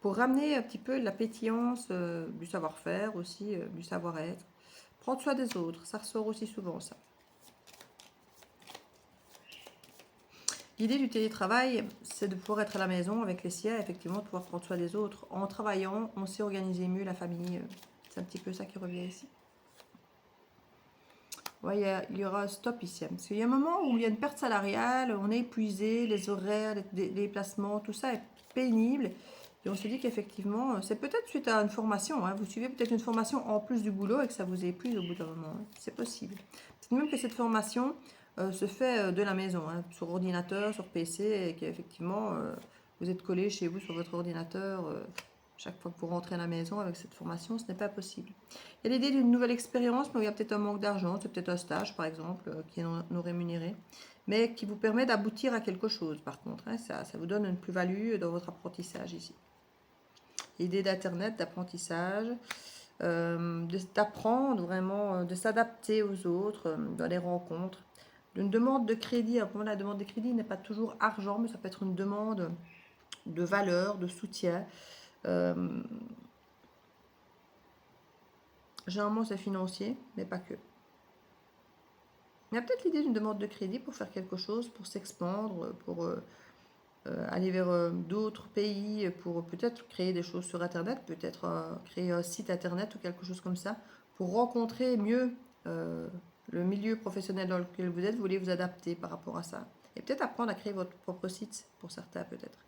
pour ramener un petit peu de la pétillance, du savoir-faire aussi, du savoir-être. Prendre soin des autres, ça ressort aussi souvent ça. L'idée du télétravail, c'est de pouvoir être à la maison avec les siens, effectivement, de pouvoir prendre soin des autres. En travaillant, on sait organiser mieux la famille. C'est un petit peu ça qui revient ici. Ouais, il y aura un stop ici. Parce qu'il y a un moment où il y a une perte salariale, on est épuisé, les horaires, les déplacements, tout ça est pénible. Et on se dit qu'effectivement, c'est peut-être suite à une formation. Hein, vous suivez peut-être une formation en plus du boulot et que ça vous épuise au bout d'un moment. Hein, c'est possible. C'est même que cette formation se fait de la maison, hein, sur ordinateur, sur PC, et qu'effectivement, vous êtes collé chez vous sur votre ordinateur chaque fois que vous rentrez à la maison avec cette formation, ce n'est pas possible. Il y a l'idée d'une nouvelle expérience, mais il y a peut-être un manque d'argent, c'est peut-être un stage par exemple, qui est non rémunéré, mais qui vous permet d'aboutir à quelque chose par contre. Hein, ça vous donne une plus-value dans votre apprentissage ici. L'idée d'Internet, d'apprentissage, d'apprendre vraiment, de s'adapter aux autres dans les rencontres. Une demande de crédit, pour moi la demande de crédit n'est pas toujours argent, mais ça peut être une demande de valeur, de soutien. Généralement c'est financier, mais pas que. Il y a peut-être l'idée d'une demande de crédit pour faire quelque chose, pour s'expandre, pour aller vers d'autres pays, pour peut-être créer des choses sur Internet, peut-être créer un site Internet ou quelque chose comme ça, pour rencontrer mieux le milieu professionnel dans lequel vous êtes, vous voulez vous adapter par rapport à ça. Et peut-être apprendre à créer votre propre site, pour certains peut-être.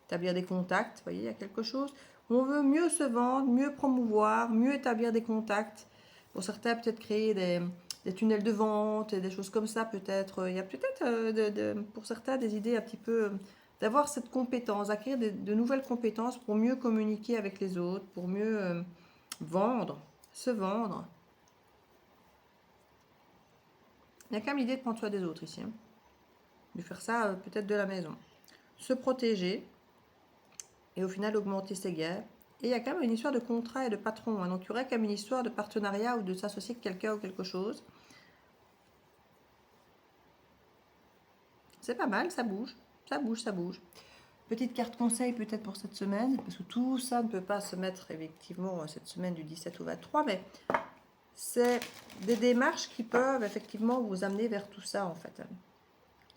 Établir des contacts, vous voyez, il y a quelque chose. On veut mieux se vendre, mieux promouvoir, mieux établir des contacts. Pour certains, peut-être créer des tunnels de vente, des choses comme ça peut-être. Il y a peut-être pour certains des idées un petit peu d'avoir cette compétence, d'acquérir de nouvelles compétences pour mieux communiquer avec les autres, pour mieux vendre, se vendre. Il y a quand même l'idée de prendre soin des autres ici. Hein. De faire ça peut-être de la maison. Se protéger et au final augmenter ses gains. Et il y a quand même une histoire de contrat et de patron. Hein. Donc il y aurait quand même une histoire de partenariat ou de s'associer avec quelqu'un ou quelque chose. C'est pas mal, ça bouge. Ça bouge, ça bouge. Petite carte conseil peut-être pour cette semaine, parce que tout ça ne peut pas se mettre effectivement cette semaine du 17 au 23, mais c'est des démarches qui peuvent effectivement vous amener vers tout ça en fait.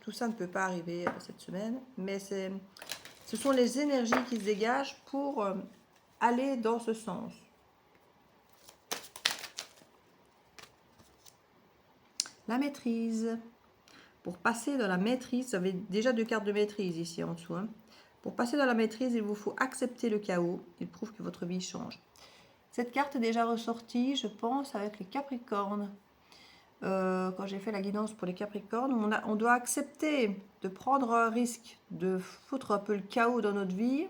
Tout ça ne peut pas arriver cette semaine, mais ce sont les énergies qui se dégagent pour aller dans ce sens. La maîtrise. Pour passer dans la maîtrise, vous avez déjà 2 cartes de maîtrise ici en dessous. Hein. Pour passer dans la maîtrise, il vous faut accepter le chaos. Il prouve que votre vie change. Cette carte est déjà ressortie, je pense, avec les Capricornes. Quand j'ai fait la guidance pour les Capricornes, on doit accepter de prendre un risque, de foutre un peu le chaos dans notre vie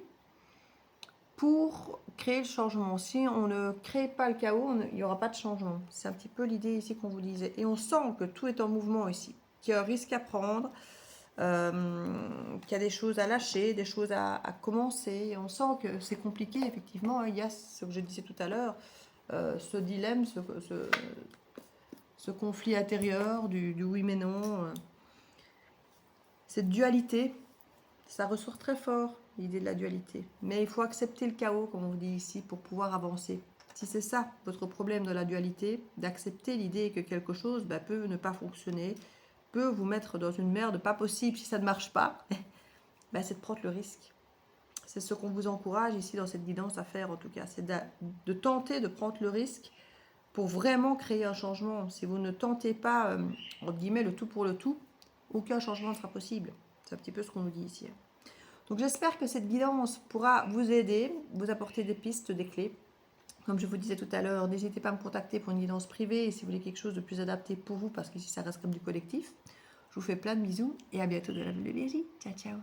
pour créer le changement. Si on ne crée pas le chaos, il n'y aura pas de changement. C'est un petit peu l'idée ici qu'on vous disait. Et on sent que tout est en mouvement ici, qu'il y a un risque à prendre, qu'il y a des choses à lâcher, des choses à commencer. Et on sent que c'est compliqué, effectivement. Il y a ce que je disais tout à l'heure, ce dilemme, ce conflit intérieur, du oui mais non, cette dualité, ça ressort très fort, l'idée de la dualité. Mais il faut accepter le chaos, comme on vous dit ici, pour pouvoir avancer. Si c'est ça, votre problème de la dualité, d'accepter l'idée que quelque chose peut ne pas fonctionner, peut vous mettre dans une merde pas possible si ça ne marche pas, c'est de prendre le risque. C'est ce qu'on vous encourage ici dans cette guidance à faire en tout cas, c'est de tenter de prendre le risque pour vraiment créer un changement. Si vous ne tentez pas, entre guillemets, le tout pour le tout, aucun changement ne sera possible. C'est un petit peu ce qu'on nous dit ici. Donc j'espère que cette guidance pourra vous aider, vous apporter des pistes, des clés. Comme je vous disais tout à l'heure, n'hésitez pas à me contacter pour une guidance privée et si vous voulez quelque chose de plus adapté pour vous, parce qu'ici ça reste comme du collectif. Je vous fais plein de bisous et à bientôt de la Bulle de Légie. Ciao, ciao.